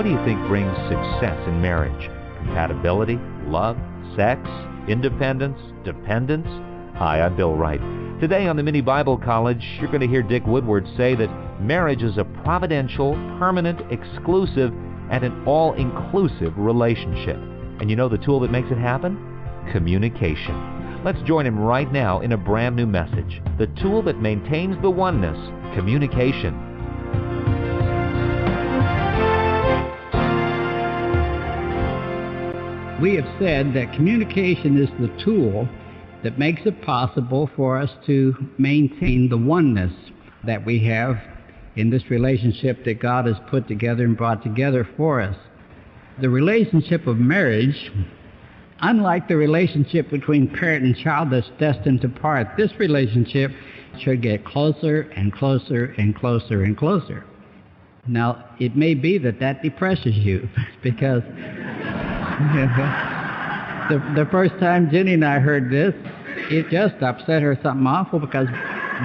What do you think brings success in marriage? Compatibility, love, sex, independence, dependence? Hi, I'm Bill Wright. Today on the Mini Bible College, you're going to hear Dick Woodward say that marriage is a providential, permanent, exclusive, and an all-inclusive relationship. And you know the tool that makes it happen? Communication. Let's join him right now in a brand new message. The tool that maintains the oneness, communication. We have said that communication is the tool that makes it possible for us to maintain the oneness that we have in this relationship that God has put together and brought together for us. The relationship of marriage, unlike the relationship between parent and child that's destined to part, this relationship should get closer and closer and closer and closer. Now, it may be that depresses you because the first time Jenny and I heard this, it just upset her something awful because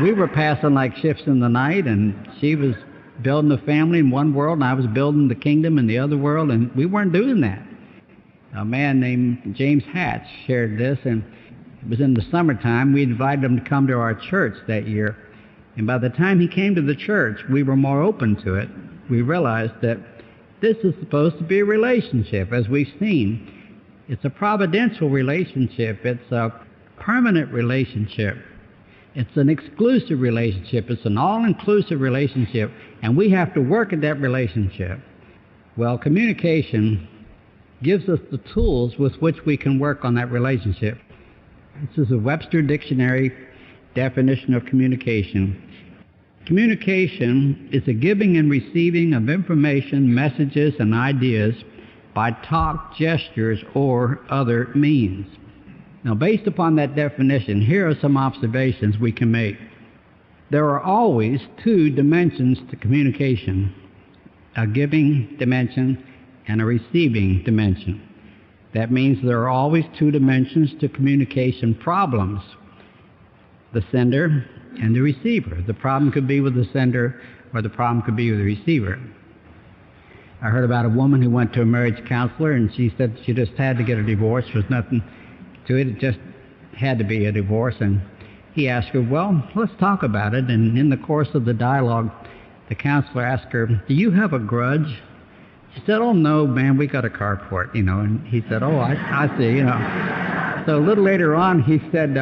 we were passing like ships in the night, and she was building a family in one world, and I was building the kingdom in the other world, and we weren't doing that. A man named James Hatch shared this, and it was in the summertime. We invited him to come to our church that year, and by the time he came to the church, we were more open to it. We realized that this is supposed to be a relationship, as we've seen. It's a providential relationship. It's a permanent relationship. It's an exclusive relationship. It's an all-inclusive relationship, and we have to work at that relationship. Well, communication gives us the tools with which we can work on that relationship. This is a Webster Dictionary definition of communication. Communication is a giving and receiving of information, messages, and ideas by talk, gestures, or other means. Now, based upon that definition, here are some observations we can make. There are always two dimensions to communication, a giving dimension and a receiving dimension. That means there are always two dimensions to communication problems, the sender and the receiver. The problem could be with the sender, or the problem could be with the receiver. I heard about a woman who went to a marriage counselor, and she said she just had to get a divorce. There was nothing to it. It just had to be a divorce. And he asked her, well, let's talk about it. And in the course of the dialogue, the counselor asked her, do you have a grudge? She said, oh, no, man, we got a carport, And he said, oh, I see, So a little later on, he said,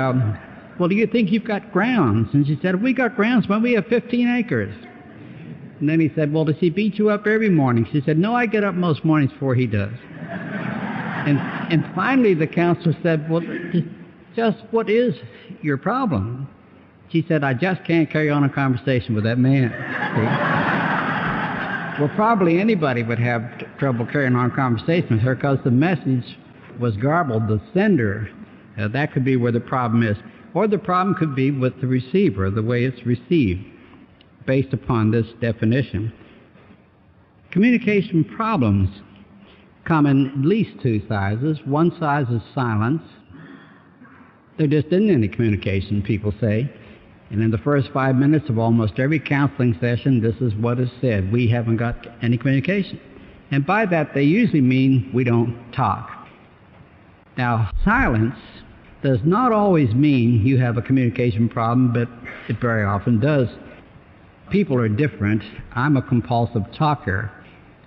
well, do you think you've got grounds? And she said, we got grounds, but we have 15 acres. And then he said, well, does he beat you up every morning? She said, no, I get up most mornings before he does. And finally the counselor said, well, just what is your problem? She said, I just can't carry on a conversation with that man. See? Well, probably anybody would have trouble carrying on a conversation with her because the message was garbled. The sender, that could be where the problem is. Or the problem could be with the receiver, the way it's received, based upon this definition. Communication problems come in at least two sizes. One size is silence. There just isn't any communication, people say. And in the first 5 minutes of almost every counseling session, this is what is said: we haven't got any communication. And by that, they usually mean we don't talk. Now, silence does not always mean you have a communication problem, but it very often does. People are different. I'm a compulsive talker.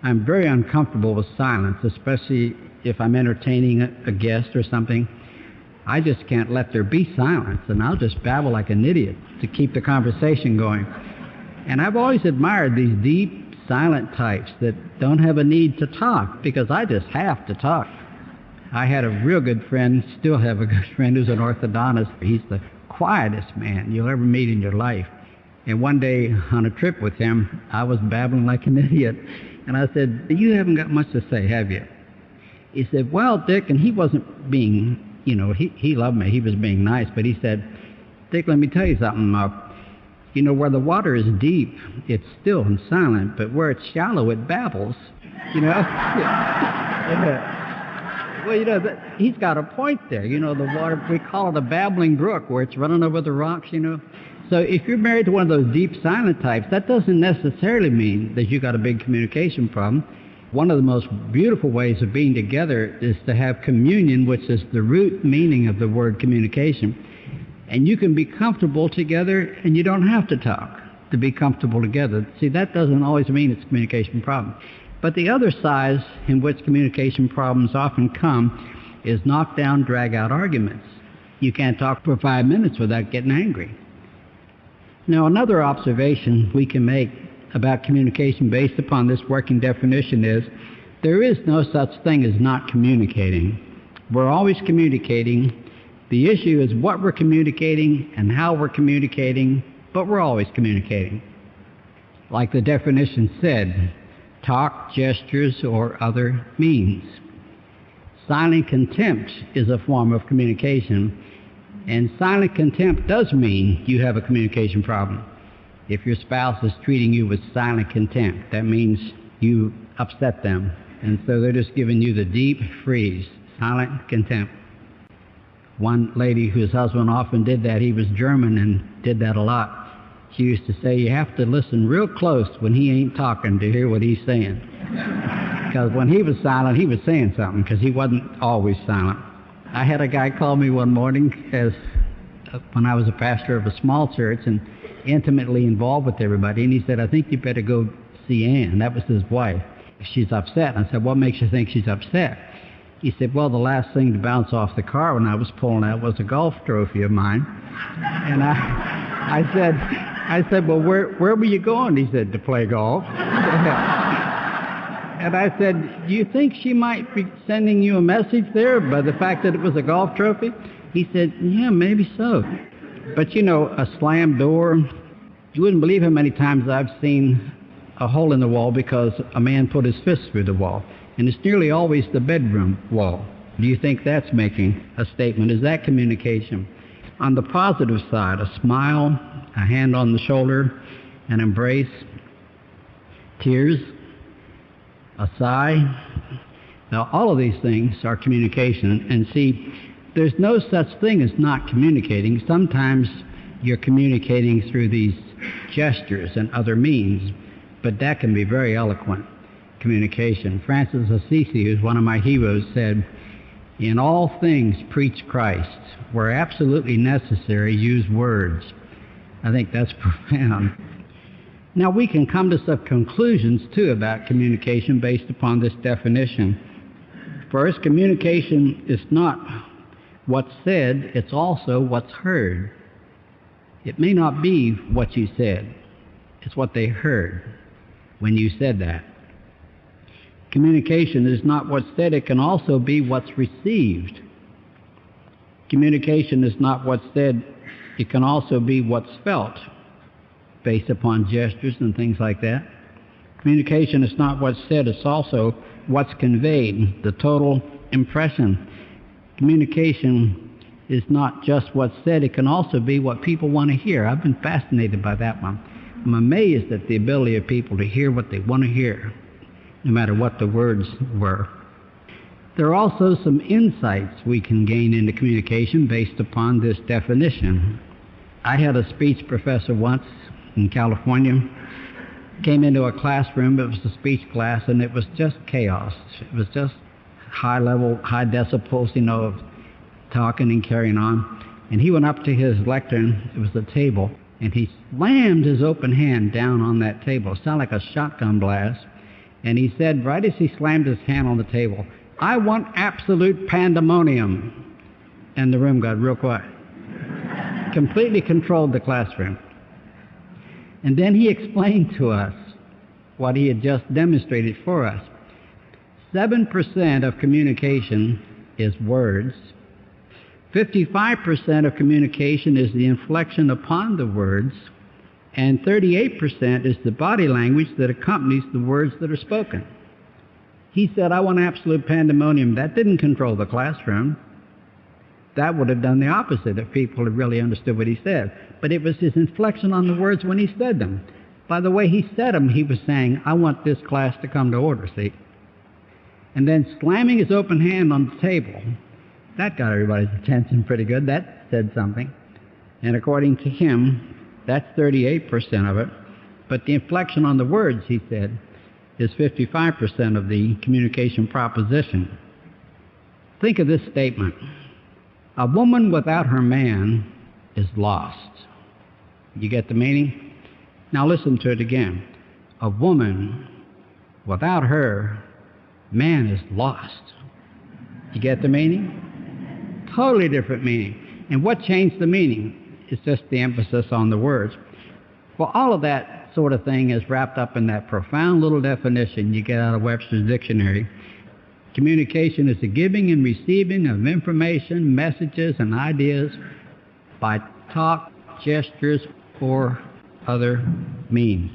I'm very uncomfortable with silence, especially if I'm entertaining a guest or something. I just can't let there be silence, and I'll just babble like an idiot to keep the conversation going. And I've always admired these deep, silent types that don't have a need to talk, because I just have to talk. I had a real good friend, still have a good friend, who's an orthodontist. He's the quietest man you'll ever meet in your life. And one day on a trip with him, I was babbling like an idiot. And I said, you haven't got much to say, have you? He said, well, Dick, and he wasn't being, he loved me. He was being nice. But he said, Dick, let me tell you something. Where the water is deep, it's still and silent. But where it's shallow, it babbles. Well, he's got a point there. The water, we call it a babbling brook, where it's running over the rocks, So if you're married to one of those deep silent types, that doesn't necessarily mean that you got a big communication problem. One of the most beautiful ways of being together is to have communion, which is the root meaning of the word communication. And you can be comfortable together, and you don't have to talk to be comfortable together. See, that doesn't always mean it's a communication problem. But the other side in which communication problems often come is knock-down, drag-out arguments. You can't talk for 5 minutes without getting angry. Now, another observation we can make about communication based upon this working definition is there is no such thing as not communicating. We're always communicating. The issue is what we're communicating and how we're communicating, but we're always communicating. Like the definition said, talk, gestures, or other means. Silent contempt is a form of communication, and silent contempt does mean you have a communication problem. If your spouse is treating you with silent contempt, that means you upset them, and so they're just giving you the deep freeze, silent contempt. One lady whose husband often did that, he was German and did that a lot. She used to say, you have to listen real close when he ain't talking to hear what he's saying. Because when he was silent, he was saying something, because he wasn't always silent. I had a guy call me one morning when I was a pastor of a small church and intimately involved with everybody, and he said, I think you better go see Ann. That was his wife. She's upset. And I said, what makes you think she's upset? He said, well, the last thing to bounce off the car when I was pulling out was a golf trophy of mine. And I said, well, where were you going? He said, to play golf. And I said, do you think she might be sending you a message there by the fact that it was a golf trophy? He said, yeah, maybe so. But you know, a slammed door, you wouldn't believe how many times I've seen a hole in the wall because a man put his fist through the wall. And it's nearly always the bedroom wall. Do you think that's making a statement? Is that communication? On the positive side, a smile, a hand on the shoulder, an embrace, tears, a sigh. Now, all of these things are communication. And see, there's no such thing as not communicating. Sometimes you're communicating through these gestures and other means, but that can be very eloquent communication. Francis Assisi, who's one of my heroes, said, in all things preach Christ. Where absolutely necessary, use words. I think that's profound. Now, we can come to some conclusions, too, about communication based upon this definition. First, communication is not what's said, it's also what's heard. It may not be what you said, it's what they heard when you said that. Communication is not what's said, it can also be what's received. Communication is not what's said, it can also be what's felt, based upon gestures and things like that. Communication is not what's said, it's also what's conveyed, the total impression. Communication is not just what's said, it can also be what people want to hear. I've been fascinated by that one. I'm amazed at the ability of people to hear what they want to hear, no matter what the words were. There are also some insights we can gain into communication based upon this definition. I had a speech professor once in California, came into a classroom, it was a speech class, and it was just chaos. It was just high level, high decibels, of talking and carrying on. And he went up to his lectern, it was a table, and he slammed his open hand down on that table. It sounded like a shotgun blast. And he said, right as he slammed his hand on the table, I want absolute pandemonium. And the room got real quiet. Completely controlled the classroom. And then he explained to us what he had just demonstrated for us. 7% of communication is words. 55% of communication is the inflection upon the words. And 38% is the body language that accompanies the words that are spoken. He said, I want absolute pandemonium. That didn't control the classroom. That would have done the opposite if people had really understood what he said. But it was his inflection on the words when he said them. By the way he said them, he was saying, I want this class to come to order, see? And then slamming his open hand on the table, that got everybody's attention pretty good. That said something. And according to him, that's 38% of it. But the inflection on the words, he said, is 55% of the communication proposition. Think of this statement. A woman without her man is lost. You get the meaning? Now listen to it again. A woman without her man is lost. You get the meaning? Totally different meaning. And what changed the meaning? It's just the emphasis on the words. Well, all of that sort of thing is wrapped up in that profound little definition you get out of Webster's dictionary. Communication is the giving and receiving of information, messages, and ideas by talk, gestures, or other means.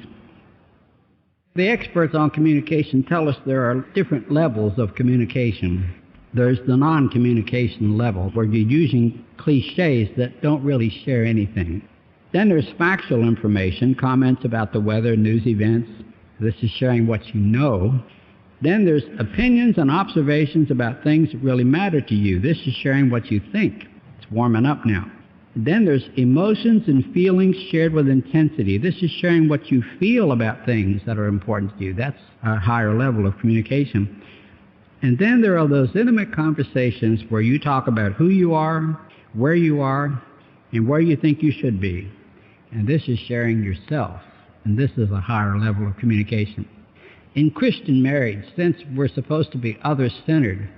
The experts on communication tell us there are different levels of communication. There's the non-communication level, where you're using cliches that don't really share anything. Then there's factual information, comments about the weather, news events. This is sharing what you know. Then there's opinions and observations about things that really matter to you. This is sharing what you think. It's warming up now. Then there's emotions and feelings shared with intensity. This is sharing what you feel about things that are important to you. That's a higher level of communication. And then there are those intimate conversations where you talk about who you are, and where you think you should be. And this is sharing yourself. And this is a higher level of communication. In Christian marriage, since we're supposed to be other-centered,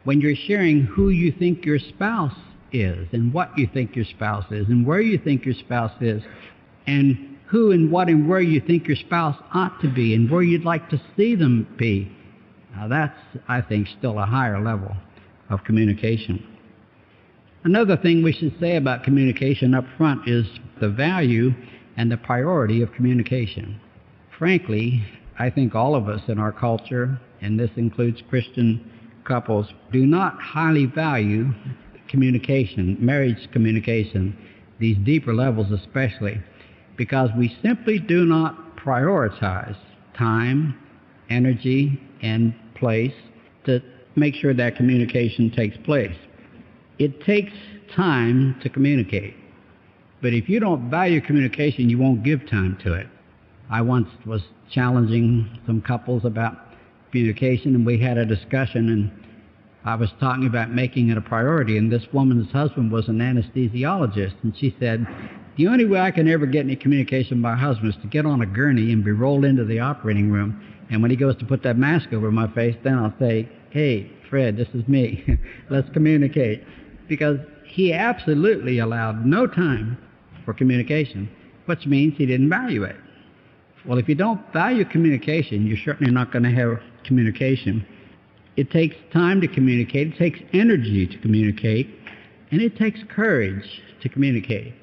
when you're sharing who you think your spouse is, and what you think your spouse is, and where you think your spouse is, and who and what and where you think your spouse ought to be, and where you'd like to see them be, now that's, I think, still a higher level of communication. Another thing we should say about communication up front is the value and the priority of communication. Frankly, I think all of us in our culture, and this includes Christian couples, do not highly value communication, marriage communication, these deeper levels especially, because we simply do not prioritize time, energy, and place to make sure that communication takes place. It takes time to communicate, but if you don't value communication, you won't give time to it. I once was challenging some couples about communication, and we had a discussion, and I was talking about making it a priority, and this woman's husband was an anesthesiologist, and she said, the only way I can ever get any communication with my husband is to get on a gurney and be rolled into the operating room, and when he goes to put that mask over my face, then I'll say, hey, Fred, this is me. Let's communicate. Because he absolutely allowed no time for communication, which means he didn't value it. Well, if you don't value communication, you're certainly not going to have communication. It takes time to communicate, it takes energy to communicate, and it takes courage to communicate.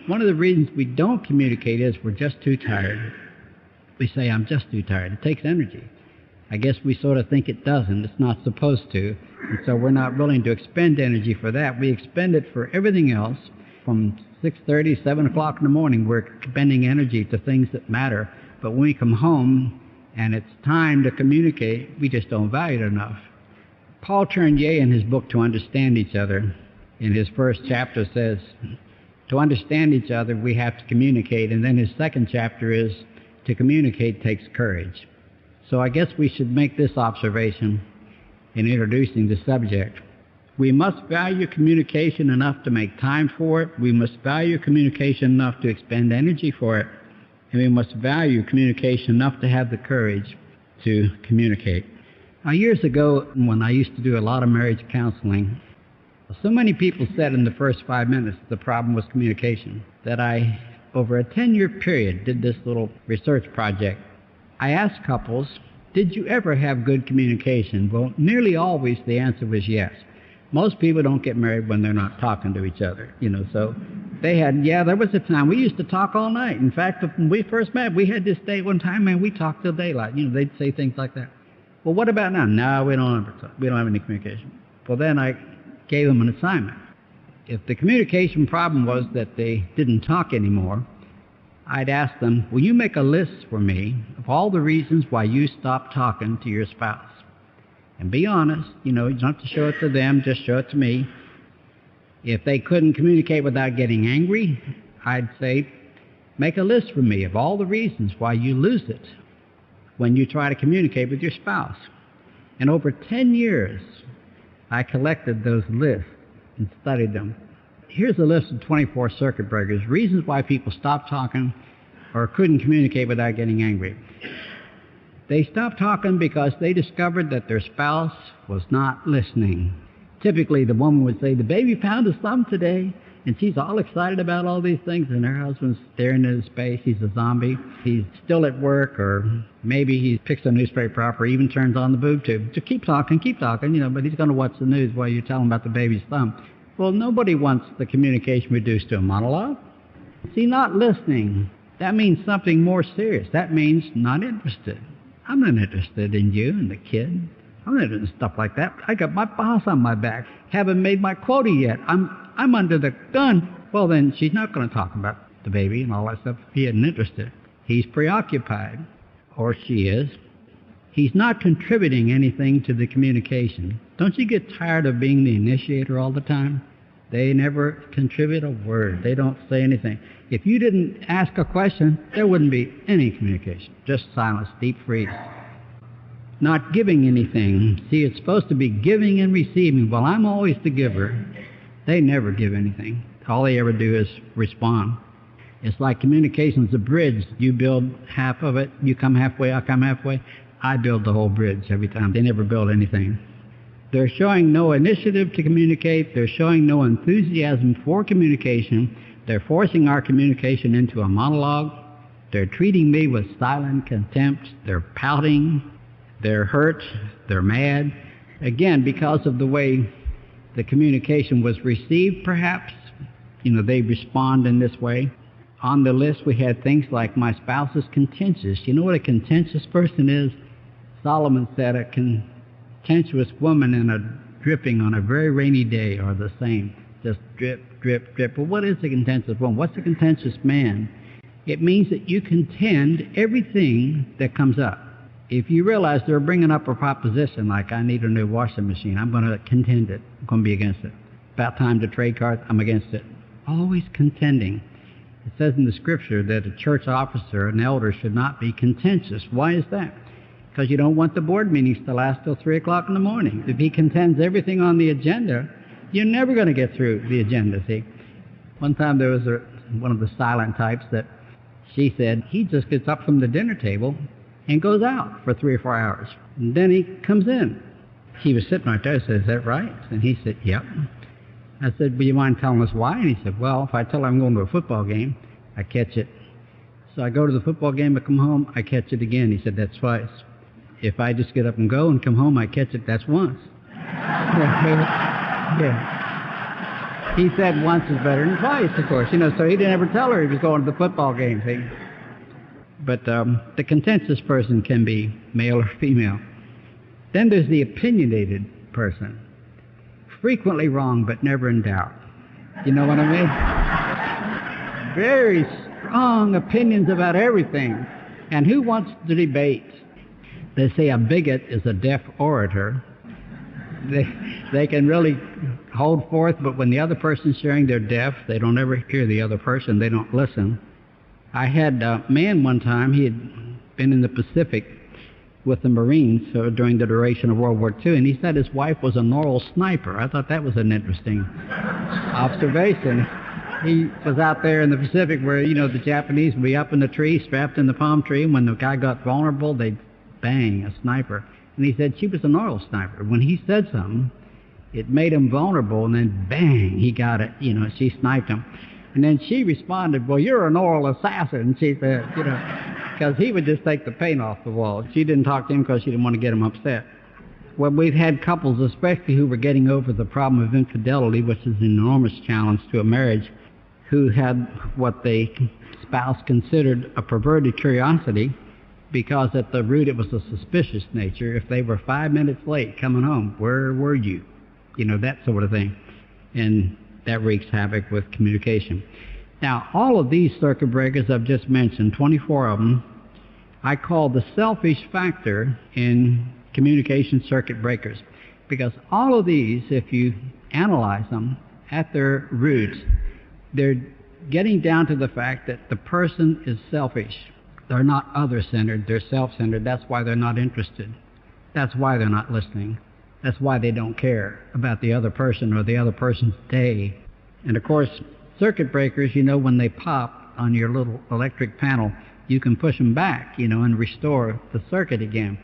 One of the reasons we don't communicate is we're just too tired. We say, I'm just too tired. It takes energy. I guess we sort of think it doesn't. It's not supposed to. And so we're not willing to expend energy for that. We expend it for everything else. From 6:30, 7 o'clock in the morning, we're expending energy to things that matter. But when we come home and it's time to communicate, we just don't value it enough. Paul Tournier, in his book, To Understand Each Other, in his first chapter says, to understand each other, we have to communicate. And then his second chapter is, to communicate takes courage. So I guess we should make this observation in introducing the subject. We must value communication enough to make time for it. We must value communication enough to expend energy for it. And we must value communication enough to have the courage to communicate. Now, years ago, when I used to do a lot of marriage counseling, so many people said in the first 5 minutes the problem was communication, that I, over a 10-year period, did this little research project. I asked couples, did you ever have good communication? Well, nearly always the answer was yes. Most people don't get married when they're not talking to each other, so they had, there was a time we used to talk all night. In fact, when we first met, we had this date one time, man, we talked till daylight. They'd say things like that. Well, what about now? No, we don't have any communication. Well, then I gave them an assignment. If the communication problem was that they didn't talk anymore, I'd ask them, will you make a list for me of all the reasons why you stopped talking to your spouse? And be honest, you don't have to show it to them, just show it to me. If they couldn't communicate without getting angry, I'd say, make a list for me of all the reasons why you lose it. when you try to communicate with your spouse. And over 10 years, I collected those lists and studied them. Here's a list of 24 circuit breakers, reasons why people stopped talking or couldn't communicate without getting angry. They stopped talking because they discovered that their spouse was not listening. Typically, the woman would say, "The baby found his thumb today," and she's all excited about all these things, and her husband's staring into space. He's a zombie. He's still at work, or maybe he picks a newspaper up or even turns on the boob tube. Just keep talking, but he's going to watch the news while you tell him about the baby's thumb. Well, nobody wants the communication reduced to a monologue. See, not listening, that means something more serious. That means not interested. I'm not interested in you and the kid. I'm not interested in stuff like that. I got my boss on my back. Haven't made my quota yet. I'm under the gun. Well, then she's not going to talk about the baby and all that stuff if he isn't interested. He's preoccupied, or she is. He's not contributing anything to the communication. Don't you get tired of being the initiator all the time? They never contribute a word. They don't say anything. If you didn't ask a question, there wouldn't be any communication. Just silence, deep freeze. Not giving anything. See, it's supposed to be giving and receiving. Well, I'm always the giver. They never give anything. All they ever do is respond. It's like communication's a bridge. You build half of it. You come halfway, I come halfway. I build the whole bridge every time. They never build anything. They're showing no initiative to communicate. They're showing no enthusiasm for communication. They're forcing our communication into a monologue. They're treating me with silent contempt. They're pouting. They're hurt. They're mad. Again, because of the way the communication was received, perhaps. They respond in this way. On the list, we had things like, my spouse is contentious. You know what a contentious person is? Solomon said a contentious woman and a dripping on a very rainy day are the same. Just drip, drip, drip. Well, what is a contentious woman? What's a contentious man? It means that you contend everything that comes up. If you realize they're bringing up a proposition like, I need a new washing machine, I'm going to contend it. I'm going to be against it. About time to trade cards, I'm against it. Always contending. It says in the scripture that a church officer, an elder, should not be contentious. Why is that? Because you don't want the board meetings to last till 3 o'clock in the morning. If he contends everything on the agenda, you're never going to get through the agenda, see? One time there was one of the silent types that she said, he just gets up from the dinner table and goes out for 3 or 4 hours. And then he comes in. He was sitting right there and said, is that right? And he said, yep. I said, will you mind telling us why? And he said, well, if I tell her I'm going to a football game, I catch it. So I go to the football game, I come home, I catch it again. He said, that's twice. If I just get up and go and come home, I catch it, that's once. Yeah. He said once is better than twice, of course. So he didn't ever tell her he was going to the football game. See? But the contentious person can be male or female. Then there's the opinionated person. Frequently wrong, but never in doubt. You know what I mean? Very strong opinions about everything. And who wants to debate? They say a bigot is a deaf orator. They can really hold forth, but when the other person's sharing, they're deaf. They don't ever hear the other person. They don't listen. I had a man one time, he had been in the Pacific with the Marines during the duration of World War II, and he said his wife was a Normal sniper. I thought that was an interesting observation. He was out there in the Pacific where, the Japanese would be up in the tree, strapped in the palm tree, and when the guy got vulnerable, they'd bang, a sniper. And he said she was a Normal sniper. When he said something, it made him vulnerable, and then bang, he got it. She sniped him. And then she responded, well, you're an oral assassin, she said, because he would just take the paint off the wall. She didn't talk to him because she didn't want to get him upset. Well, we've had couples, especially who were getting over the problem of infidelity, which is an enormous challenge to a marriage, who had what the spouse considered a perverted curiosity, because at the root it was a suspicious nature. If they were 5 minutes late coming home, where were you? That sort of thing. And that wreaks havoc with communication. Now, all of these circuit breakers I've just mentioned, 24 of them, I call the selfish factor in communication circuit breakers. Because all of these, if you analyze them at their roots, they're getting down to the fact that the person is selfish. They're not other-centered, they're self-centered. That's why they're not interested. That's why they're not listening. That's why they don't care about the other person or the other person's day. And of course, circuit breakers, when they pop on your little electric panel, you can push them back, and restore the circuit again.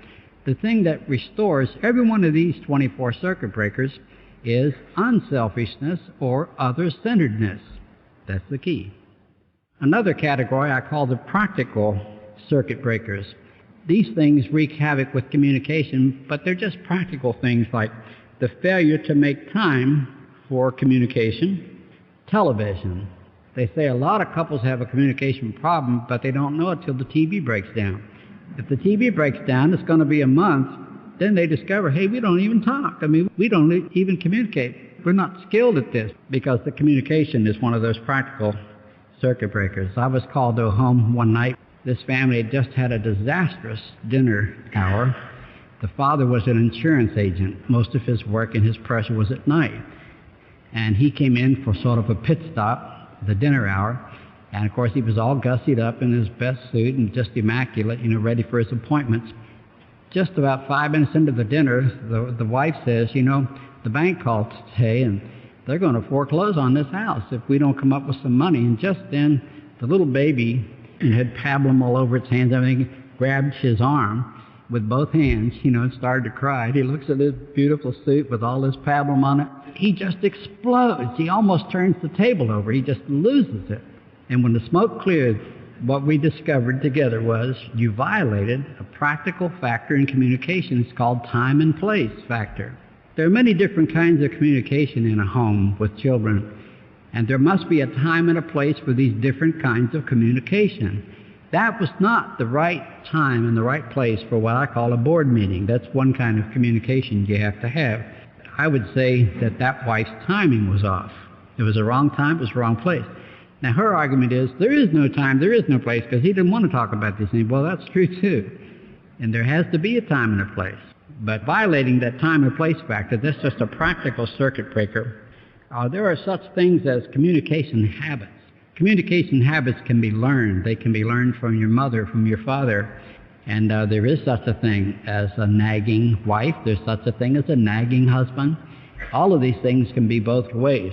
The thing that restores every one of these 24 circuit breakers is unselfishness or other-centeredness. That's the key. Another category I call the practical circuit breakers. These things wreak havoc with communication, but they're just practical things like the failure to make time for communication, television. They say a lot of couples have a communication problem, but they don't know it till the TV breaks down. If the TV breaks down, it's going to be a month. Then they discover, hey, we don't even talk. We don't even communicate. We're not skilled at this because the communication is one of those practical circuit breakers. I was called to a home one night. This family had just had a disastrous dinner hour. The father was an insurance agent. Most of his work and his pressure was at night. And he came in for sort of a pit stop, the dinner hour. And of course, he was all gussied up in his best suit and just immaculate, ready for his appointments. Just about 5 minutes into the dinner, the wife says, the bank called today and they're going to foreclose on this house if we don't come up with some money. And just then, the little baby had pablum all over its hands, everything, grabbed his arm with both hands, and started to cry. He looks at his beautiful suit with all this pablum on it. He just explodes. He almost turns the table over. He just loses it. And when the smoke cleared, what we discovered together was you violated a practical factor in communication. It's called time and place factor. There are many different kinds of communication in a home with children, and there must be a time and a place for these different kinds of communication. That was not the right time and the right place for what I call a board meeting. That's one kind of communication you have to have. I would say that wife's timing was off. It was the wrong time, it was the wrong place. Now, her argument is, there is no time, there is no place, because he didn't want to talk about these things. Well, that's true, too. And there has to be a time and a place. But violating that time and place factor, that's just a practical circuit breaker. There are such things as communication habits. Communication habits can be learned. They can be learned from your mother, from your father. And there is such a thing as a nagging wife. There's such a thing as a nagging husband. All of these things can be both ways.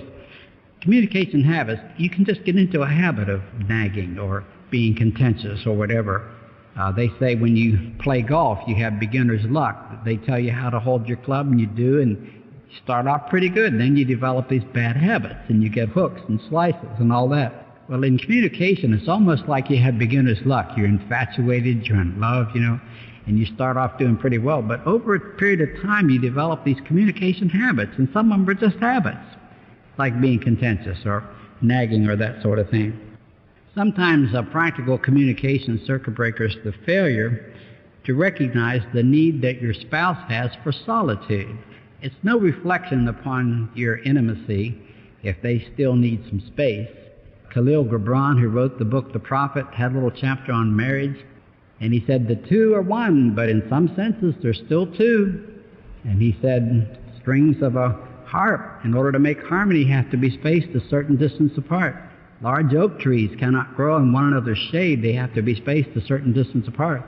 Communication habits, you can just get into a habit of nagging or being contentious or whatever. They say when you play golf, you have beginner's luck. They tell you how to hold your club, and you do, and you start off pretty good. And then you develop these bad habits, and you get hooks and slices and all that. Well, in communication, it's almost like you have beginner's luck. You're infatuated, you're in love, and you start off doing pretty well. But over a period of time, you develop these communication habits, and some of them are just habits, like being contentious or nagging or that sort of thing. Sometimes a practical communication circuit breaker is the failure to recognize the need that your spouse has for solitude. It's no reflection upon your intimacy if they still need some space. Khalil Gibran, who wrote the book The Prophet, had a little chapter on marriage, and he said the two are one, but in some senses they're still two. And he said strings of a harp, in order to make harmony, have to be spaced a certain distance apart. Large oak trees cannot grow in one another's shade. They have to be spaced a certain distance apart.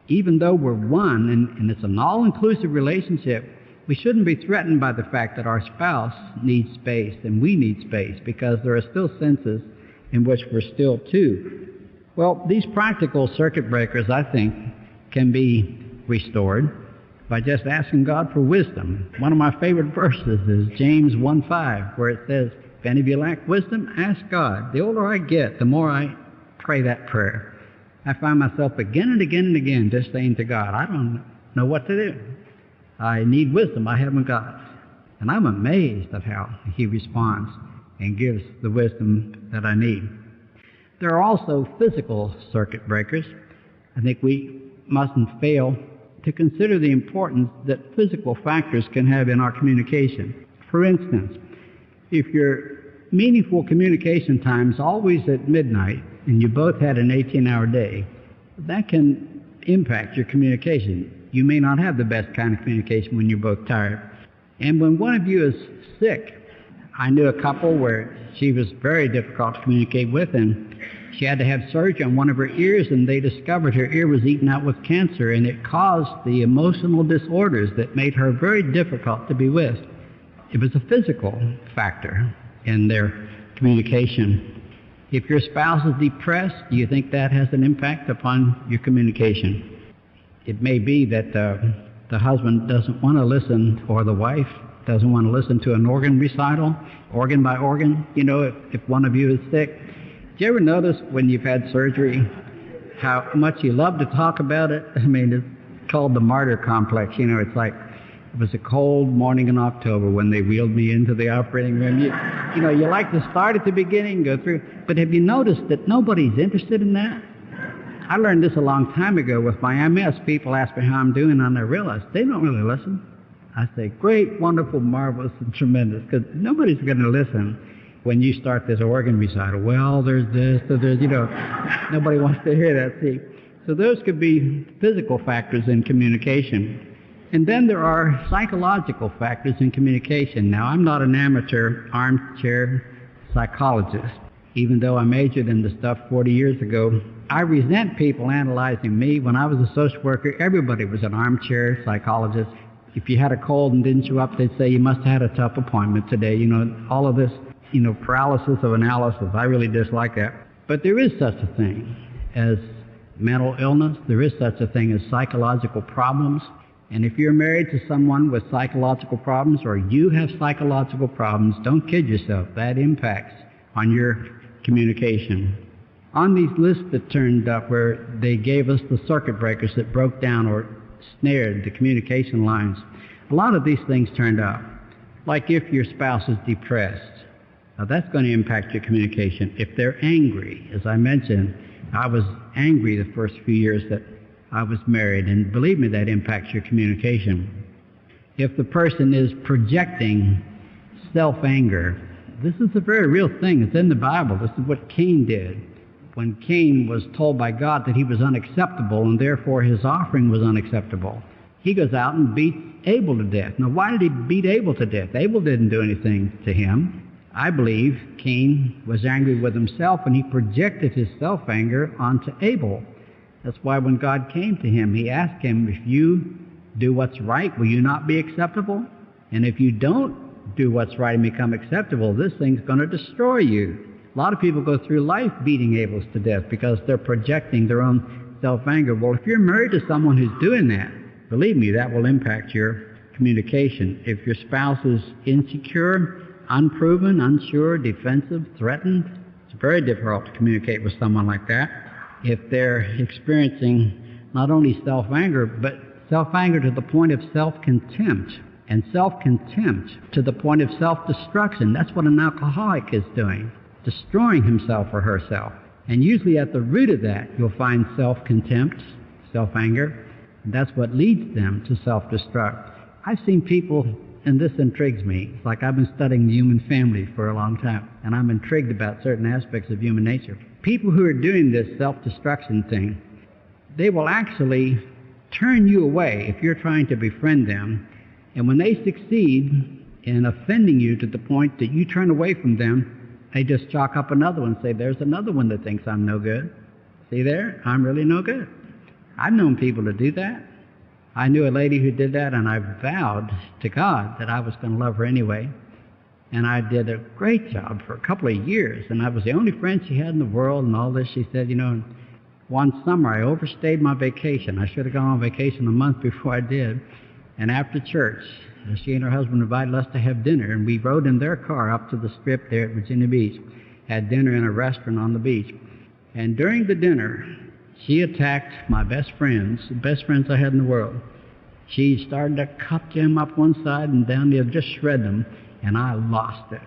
Even though we're one, and it's an all-inclusive relationship, we shouldn't be threatened by the fact that our spouse needs space and we need space, because there are still senses in which we're still two. Well, these practical circuit breakers, I think, can be restored by just asking God for wisdom. One of my favorite verses is James 1:5, where it says, if any of you lack wisdom, ask God. The older I get, the more I pray that prayer. I find myself again and again and again just saying to God, I don't know what to do. I need wisdom. I haven't got it. And I'm amazed at how He responds and gives the wisdom that I need. There are also physical circuit breakers. I think we mustn't fail to consider the importance that physical factors can have in our communication. For instance, if your meaningful communication time is always at midnight and you both had an 18-hour day, that can impact your communication. You may not have the best kind of communication when you're both tired. And when one of you is sick, I knew a couple where she was very difficult to communicate with, and She had to have surgery on one of her ears, and they discovered her ear was eaten out with cancer, and it caused the emotional disorders that made her very difficult to be with. It was a physical factor in their communication. If your spouse is depressed, do you think that has an impact upon your communication? It may be that the husband doesn't want to listen, or the wife doesn't want to listen to an organ recital, organ by organ, if one of you is sick. Do you ever notice when you've had surgery how much you love to talk about it? I mean, it's called the martyr complex. It's like, it was a cold morning in October when they wheeled me into the operating room. You like to start at the beginning, go through. But have you noticed that nobody's interested in that? I learned this a long time ago with my MS. People ask me how I'm doing, and I realized they don't really listen. I say, great, wonderful, marvelous, and tremendous, because nobody's going to listen when you start this organ recital. Well, there's this, there's, nobody wants to hear that, see. So those could be physical factors in communication. And then there are psychological factors in communication. Now, I'm not an amateur armchair psychologist. Even though I majored in the stuff 40 years ago, I resent people analyzing me. When I was a social worker, everybody was an armchair psychologist. If you had a cold and didn't show up, they'd say, you must have had a tough appointment today. All of this, paralysis of analysis. I really dislike that. But there is such a thing as mental illness. There is such a thing as psychological problems. And if you're married to someone with psychological problems, or you have psychological problems, don't kid yourself. That impacts on your communication. On these lists that turned up where they gave us the circuit breakers that broke down or snared the communication lines, a lot of these things turned up. Like if your spouse is depressed, now that's going to impact your communication. If they're angry, as I mentioned, I was angry the first few years that I was married, and believe me, that impacts your communication. If the person is projecting self-anger, this is a very real thing. It's in the Bible. This is what Cain did. When Cain was told by God that he was unacceptable and therefore his offering was unacceptable, he goes out and beats Abel to death. Now, why did he beat Abel to death? Abel didn't do anything to him. I believe Cain was angry with himself, and he projected his self-anger onto Abel. That's why when God came to him, he asked him, if you do what's right, will you not be acceptable? And if you don't do what's right and become acceptable, this thing's going to destroy you. A lot of people go through life beating Abel to death because they're projecting their own self-anger. Well, if you're married to someone who's doing that, believe me, that will impact your communication. If your spouse is insecure, unproven, unsure, defensive, threatened, it's very difficult to communicate with someone like that. If they're experiencing not only self-anger, but self-anger to the point of self-contempt, and self-contempt to the point of self-destruction, that's what an alcoholic is doing, destroying himself or herself. And usually at the root of that, you'll find self-contempt, self-anger, and that's what leads them to self-destruct. I've seen people, and this intrigues me, it's like I've been studying the human family for a long time, and I'm intrigued about certain aspects of human nature. People who are doing this self-destruction thing, they will actually turn you away if you're trying to befriend them, and when they succeed in offending you to the point that you turn away from them, they just chalk up another one and say, there's another one that thinks I'm no good. See there? I'm really no good. I've known people to do that. I knew a lady who did that, and I vowed to God that I was going to love her anyway. And I did a great job for a couple of years, and I was the only friend she had in the world and all this. She said, one summer I overstayed my vacation. I should have gone on vacation a month before I did. And after church, she and her husband invited us to have dinner, and we rode in their car up to the strip there at Virginia Beach, had dinner in a restaurant on the beach. And during the dinner, she attacked my best friends, the best friends I had in the world. She started to cut them up one side and down the other, just shred them, and I lost it.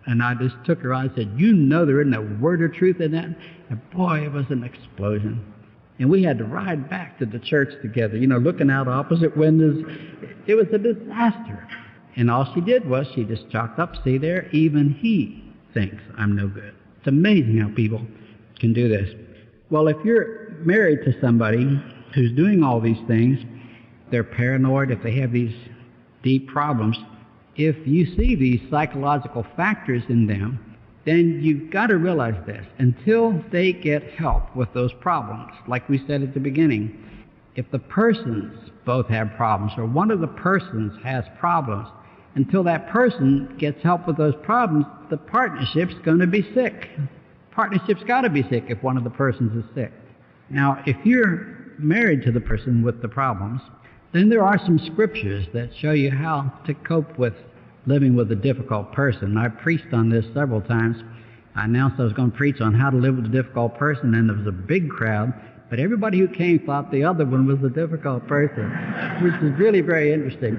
And I just took her on and said, there isn't a word of truth in that? And boy, it was an explosion. And we had to ride back to the church together, looking out opposite windows. It was a disaster. And all she did was she just chalked up, see there, even he thinks I'm no good. It's amazing how people can do this. Well, if you're married to somebody who's doing all these things, they're paranoid, if they have these deep problems, if you see these psychological factors in them, then you've got to realize this. Until they get help with those problems, like we said at the beginning, if the persons both have problems or one of the persons has problems, until that person gets help with those problems, the partnership's going to be sick. Partnership's got to be sick if one of the persons is sick. Now, if you're married to the person with the problems, then there are some scriptures that show you how to cope with living with a difficult person. I preached on this several times. I announced I was going to preach on how to live with a difficult person, and there was a big crowd, but everybody who came thought the other one was a difficult person, which is really very interesting.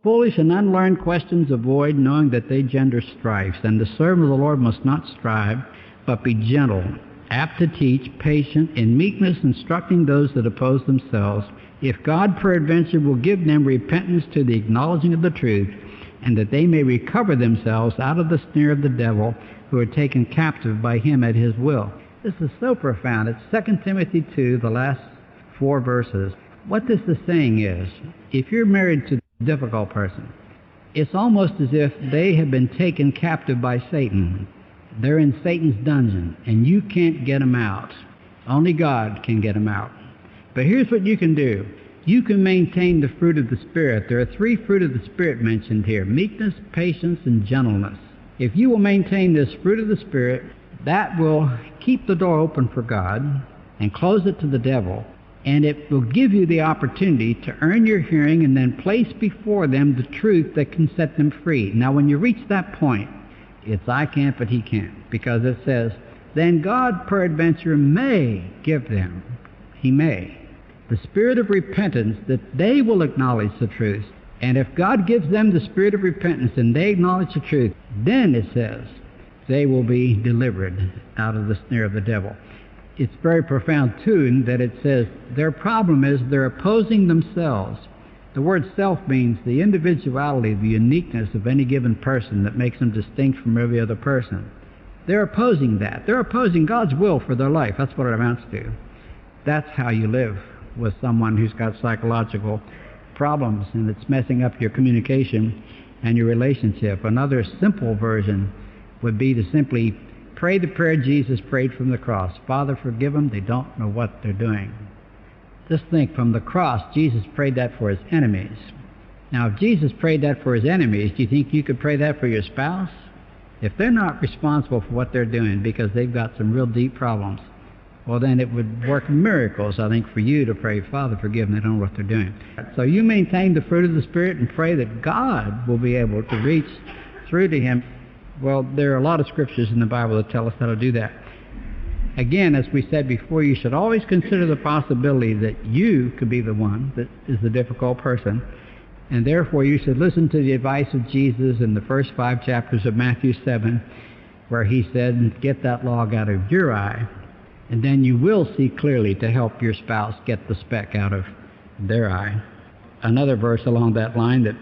Foolish and unlearned questions avoid, knowing that they gender strifes, and the servant of the Lord must not strive, but be gentle, apt to teach, patient, in meekness instructing those that oppose themselves, if God peradventure will give them repentance to the acknowledging of the truth, and that they may recover themselves out of the snare of the devil, who are taken captive by him at his will. This is so profound. It's 2 Timothy 2, the last 4 verses. What this is saying is, if you're married to a difficult person, it's almost as if they have been taken captive by Satan. They're in Satan's dungeon, and you can't get them out. Only God can get them out. But here's what you can do. You can maintain the fruit of the Spirit. There are 3 fruit of the Spirit mentioned here: meekness, patience, and gentleness. If you will maintain this fruit of the Spirit, that will keep the door open for God and close it to the devil, and it will give you the opportunity to earn your hearing and then place before them the truth that can set them free. Now, when you reach that point, it's I can't, but he can't, because it says, then God peradventure may give them, he may, the spirit of repentance, that they will acknowledge the truth. And if God gives them the spirit of repentance and they acknowledge the truth, then it says they will be delivered out of the snare of the devil. It's very profound, too, in that it says their problem is they're opposing themselves. The word self means the individuality, the uniqueness of any given person that makes them distinct from every other person. They're opposing that. They're opposing God's will for their life. That's what it amounts to. That's how you live with someone who's got psychological problems and it's messing up your communication and your relationship. Another simple version would be to simply pray the prayer Jesus prayed from the cross. Father, forgive them. They don't know what they're doing. Just think, from the cross, Jesus prayed that for his enemies. Now, if Jesus prayed that for his enemies, do you think you could pray that for your spouse? If they're not responsible for what they're doing because they've got some real deep problems, well, then it would work miracles, I think, for you to pray, Father, forgive them, they don't know what they're doing. So you maintain the fruit of the Spirit and pray that God will be able to reach through to him. Well, there are a lot of scriptures in the Bible that tell us how to do that. Again, as we said before, you should always consider the possibility that you could be the one that is the difficult person, and therefore you should listen to the advice of Jesus in the first 5 chapters of Matthew 7, where he said, get that log out of your eye, and then you will see clearly to help your spouse get the speck out of their eye. Another verse along that line that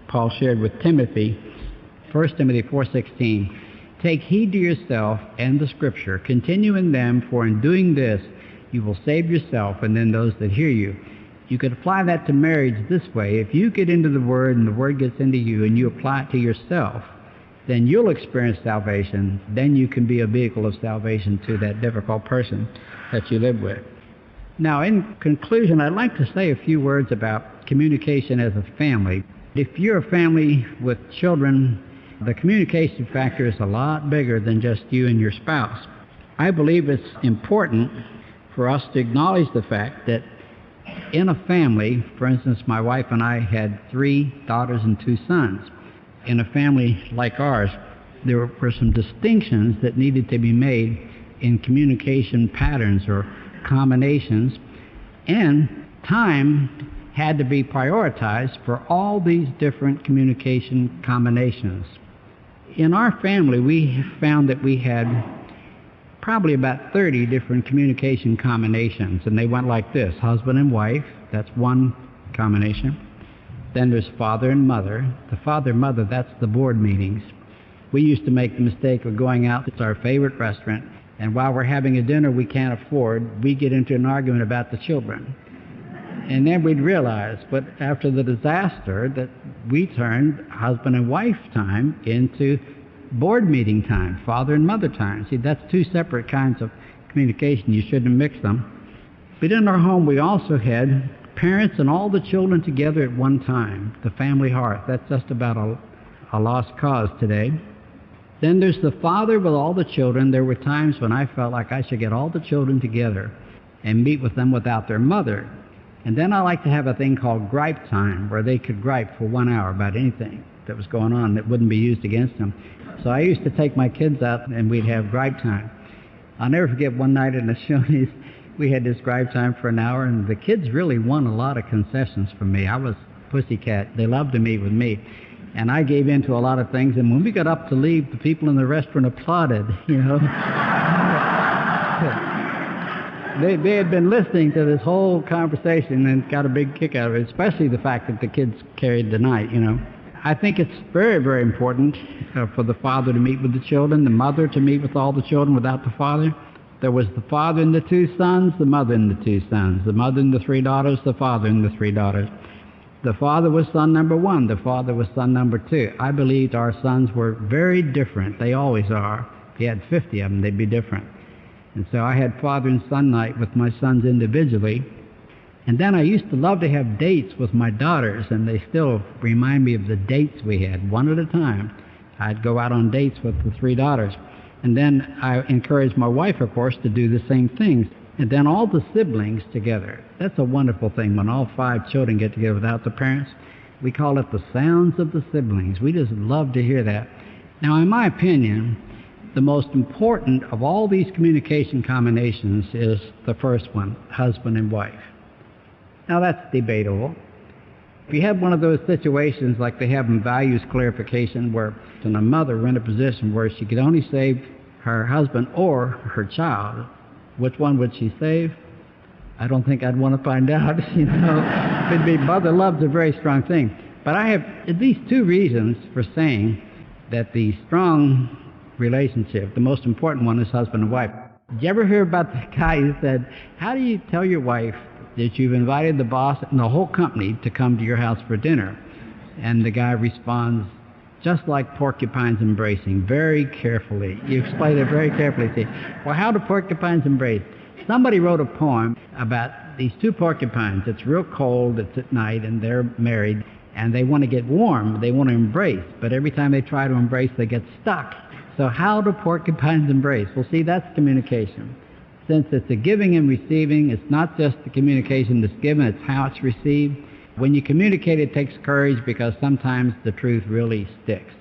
Paul shared with Timothy, 1 Timothy 4:16, take heed to yourself and the Scripture. Continue in them, for in doing this you will save yourself and then those that hear you. You could apply that to marriage this way. If you get into the Word and the Word gets into you and you apply it to yourself, then you'll experience salvation. Then you can be a vehicle of salvation to that difficult person that you live with. Now, in conclusion, I'd like to say a few words about communication as a family. If you're a family with children, the communication factor is a lot bigger than just you and your spouse. I believe it's important for us to acknowledge the fact that in a family, for instance, my wife and I had 3 daughters and 2 sons. In a family like ours, there were some distinctions that needed to be made in communication patterns or combinations, and time had to be prioritized for all these different communication combinations. In our family, we found that we had probably about 30 different communication combinations, and they went like this: husband and wife, that's one combination. Then there's father and mother. The father and mother, that's the board meetings. We used to make the mistake of going out to our favorite restaurant, and while we're having a dinner we can't afford, we get into an argument about the children. And then we'd realize, but after the disaster, that we turned husband and wife time into board meeting time, father and mother time. See, that's two separate kinds of communication. You shouldn't mix them. But in our home, we also had parents and all the children together at one time, the family hearth. That's just about a lost cause today. Then there's the father with all the children. There were times when I felt like I should get all the children together and meet with them without their mother. And then I like to have a thing called gripe time, where they could gripe for 1 hour about anything that was going on that wouldn't be used against them. So I used to take my kids out and we'd have gripe time. I'll never forget one night in the Shoney's, we had this gripe time for an hour, and the kids really won a lot of concessions from me. I was pussycat. They loved to meet with me. And I gave in to a lot of things, and when we got up to leave, the people in the restaurant applauded, you know. They had been listening to this whole conversation and got a big kick out of it, especially the fact that the kids carried the night, you know. I think it's very, very important for the father to meet with the children, the mother to meet with all the children without the father. There was the father and the two sons, the mother and the two sons, the mother and the three daughters, the father and the three daughters. The father was son number one, the father was son number two. I believed our sons were very different. They always are. If you had 50 of them, they'd be different. And so I had father and son night with my sons individually. And then I used to love to have dates with my daughters, and they still remind me of the dates we had, one at a time. I'd go out on dates with the three daughters. And then I encouraged my wife, of course, to do the same things. And then all the siblings together. That's a wonderful thing when all 5 children get together without the parents. We call it the sounds of the siblings. We just love to hear that. Now, in my opinion, the most important of all these communication combinations is the first one, husband and wife. Now, that's debatable. If you have one of those situations like they have in values clarification where a mother were in a position where she could only save her husband or her child, which one would she save? I don't think I'd want to find out, you know. It'd be mother love's a very strong thing. But I have at least 2 reasons for saying that the strong relationship, the most important one, is husband and wife. Did you ever hear about the guy who said, how do you tell your wife that you've invited the boss and the whole company to come to your house for dinner? And the guy responds, just like porcupines embracing, very carefully. You explain it very carefully. See, well, how do porcupines embrace? Somebody wrote a poem about these 2 porcupines. It's real cold, it's at night, and they're married, and they want to get warm. They want to embrace, but every time they try to embrace, they get stuck. So how do porcupines embrace? Well, see, that's communication. Since it's a giving and receiving, it's not just the communication that's given, it's how it's received. When you communicate, it takes courage because sometimes the truth really sticks.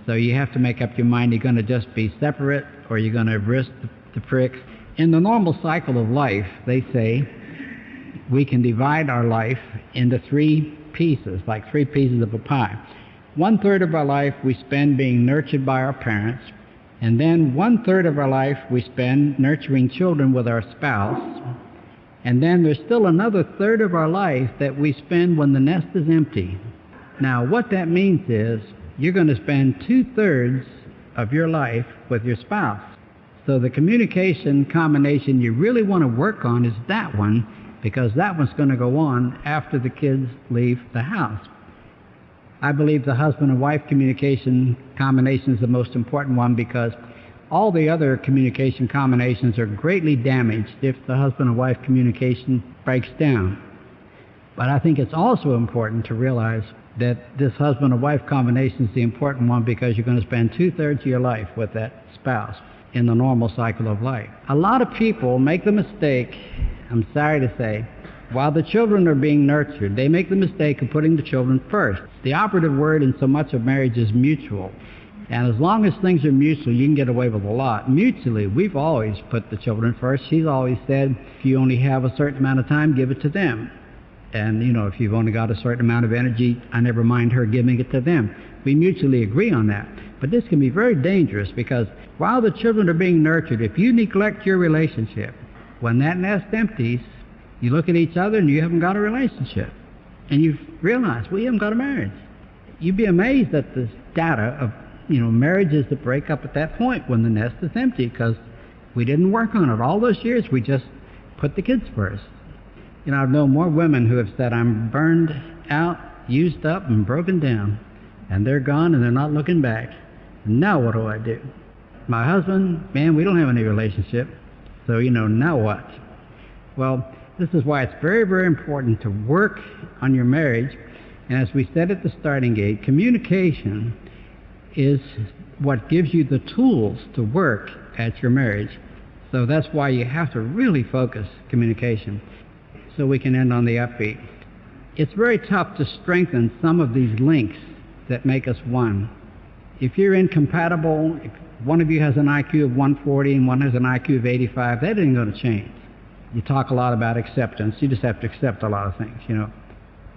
So you have to make up your mind, you're going to just be separate or you're going to risk the pricks. In the normal cycle of life, they say we can divide our life into 3 pieces, like 3 pieces of a pie. 1/3 of our life we spend being nurtured by our parents, and then 1/3 of our life we spend nurturing children with our spouse. And then there's still another 1/3 of our life that we spend when the nest is empty. Now, what that means is you're going to spend 2/3 of your life with your spouse. So the communication combination you really want to work on is that one, because that one's going to go on after the kids leave the house. I believe the husband and wife communication combination is the most important one because all the other communication combinations are greatly damaged if the husband and wife communication breaks down. But I think it's also important to realize that this husband and wife combination is the important one because you're going to spend 2/3 of your life with that spouse in the normal cycle of life. A lot of people make the mistake, I'm sorry to say, while the children are being nurtured, they make the mistake of putting the children first. The operative word in so much of marriage is mutual. And as long as things are mutual, you can get away with a lot. Mutually, we've always put the children first. She's always said, if you only have a certain amount of time, give it to them. And, you know, if you've only got a certain amount of energy, I never mind her giving it to them. We mutually agree on that. But this can be very dangerous because while the children are being nurtured, if you neglect your relationship, when that nest empties, you look at each other and you haven't got a relationship. And you realize, we haven't got a marriage. You'd be amazed at the data of, marriages that break up at that point when the nest is empty because we didn't work on it. All those years, we just put the kids first. I've known more women who have said, I'm burned out, used up, and broken down. And they're gone and they're not looking back. Now what do I do? My husband, man, we don't have any relationship. So, now what? Well, this is why it's very, very important to work on your marriage. And as we said at the starting gate, communication is what gives you the tools to work at your marriage. So that's why you have to really focus communication. So we can end on the upbeat. It's very tough to strengthen some of these links that make us one. If you're incompatible, if one of you has an IQ of 140 and one has an IQ of 85, that isn't going to change. You talk a lot about acceptance. You just have to accept a lot of things,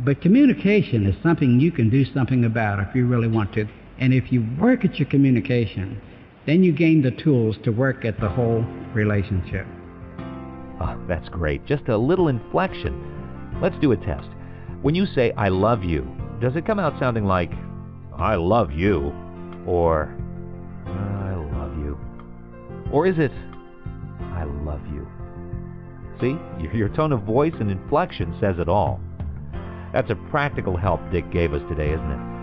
But communication is something you can do something about if you really want to. And if you work at your communication, then you gain the tools to work at the whole relationship. Oh, that's great. Just a little inflection. Let's do a test. When you say, I love you, does it come out sounding like, I love you, or I love you? Or is it, I love you? See, your tone of voice and inflection says it all. That's a practical help Dick gave us today, isn't it?